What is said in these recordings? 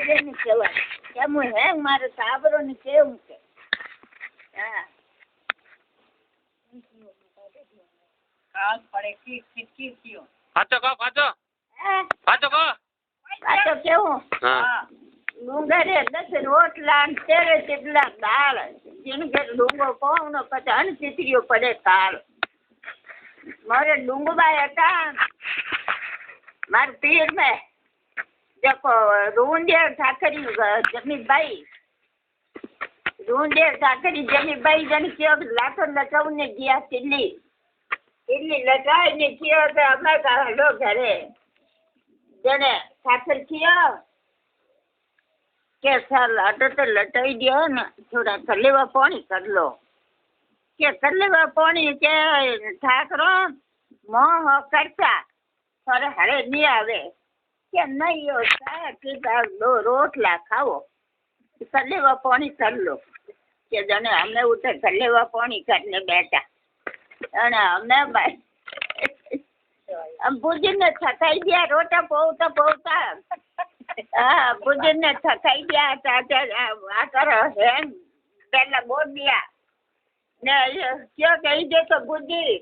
જેને કહેવાય કેમ હે મારે સાબરો ને કેવું છે હા કાલ પડે કી કયો પાછો કહો પાછો કહો પાછો કેવું હા ડુંગરે 10 રોટલા ને 13 ટીપલા દાળ જીનગર ડુંગો પૌનો પછી અણચીતરીઓ પડે તાળ મારે ડુંગબાઈ હતા મારે પીર મેં देखो रूंडेर ठाकरी जमीबाई जन कियो लाठो लटाऊ ने गया तिल्ली लटाई ने कियो तो અમે કાઢો ઘરે જને ઠાકર કિયો કે સર લાટો તો લટાઈ દો ને થોડા કલેવા પાણી કરી લો કે કલેવા પાણી કે ઠાકરો મોહ કરતા પર હરે નહીં આવે કે નહીં કીધા રોટલા ખાવો કલેવા પાણી કરી લો કે જણે અમે ઉઠે કલેવા પાણી કરીને બેઠા અને અમે ભુજીને થકાઈ ગયા રોટા પોવતા હા ભુજીને થકાઈ ગયા આ કરો હેમ પેલા બોડિયા ને કયો કહી દે તો ભુજી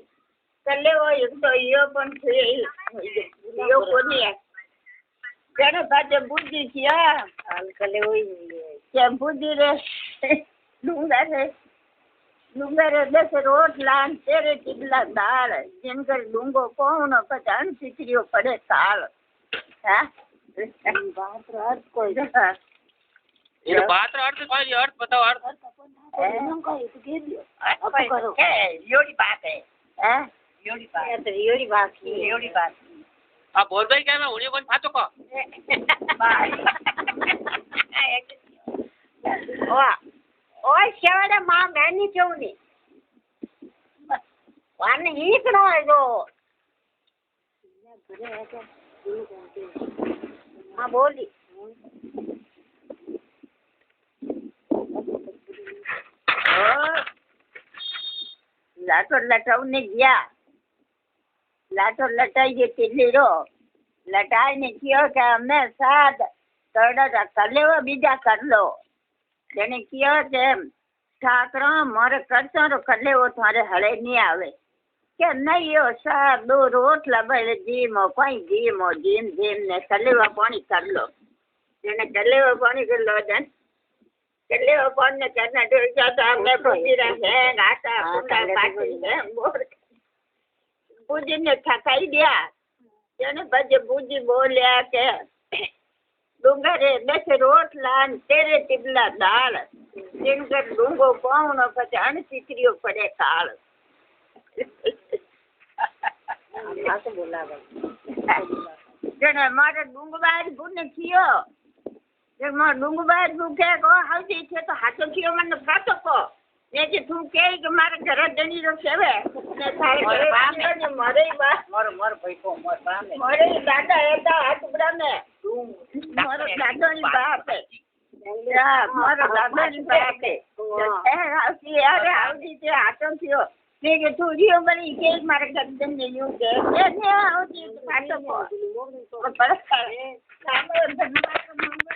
કલેવો એક તો યો પણ છે યો કોની ત્યારે પાછે બુદ્ધિ થયા કલે હોય કે બુદ્ધિ રે ડુંગરે 10 રોટલા 13 ટીપલા દાળ જીનગર ડુંગો પૌનો પછી અણચીતરીઓ પડે તાળ હા વાત અર્થ કોઈ એ વાત અર્થ કોઈ અર્થ બતાવો અર્થ યોડી બાત હે યોડી બાત આ બોલભાઈ કે મેં ઉણી કોણ પાછો કહો ઓય શેવાડે માં મેની કેવું ની વાને હીકણો જો હા બોલી લાટો લટાવને ગયા લાટો લટાઈ ગઈ તિલ્લી રો લટાઈને કયો કે અમે સાદ તરડા કલેવા બીજા કર લો તેને કયો કે ઠાકરો મારે કરશો તો કલેવો તારે હળે નહીં આવે કે નહીં સાદ દો રોટલા ભલે જીમો કઈ જીમ ને કલેવા પાણી કર લો તેને કલેવા પાણી કરી લો જન કલેવા પાણી ને કરના ઢોળ્યા તો અમે ભૂજીરા હે આટા કુંડા પાટી હે બોર ભુજીને થકાઈ ગયા તેને પછી ભુજી બોલ્યા કે ડુંગરે 10 રોટલા 13 ટીપલા દાળ જીનગર ડુંગો પૌનો પછી અણચીતરીઓ પડે તાળ જેને મારે ડુંગબાઈ ગુને થયો મારો ડુંગબાઈ ભૂખે કો આવતી છે તો હાથો થયો મને કાતો કો ને કે તું કે મારે ઘરે જણી રો સેવે ને તારે બામે ને મરે બા મોર ભાઈ કો મોર બામે મરે દાદા હતા હાથ બ્રામે મોર દાદા ની બાપ યા મોર દાદા ની બાપ એ આવતી અરે આવતી તે હાથો થયો ને કે તું જીઓ બની કે મારે ઘરે જણી લ્યું કે ને આવતી હાથો કો પર સામે ધન્યવાદ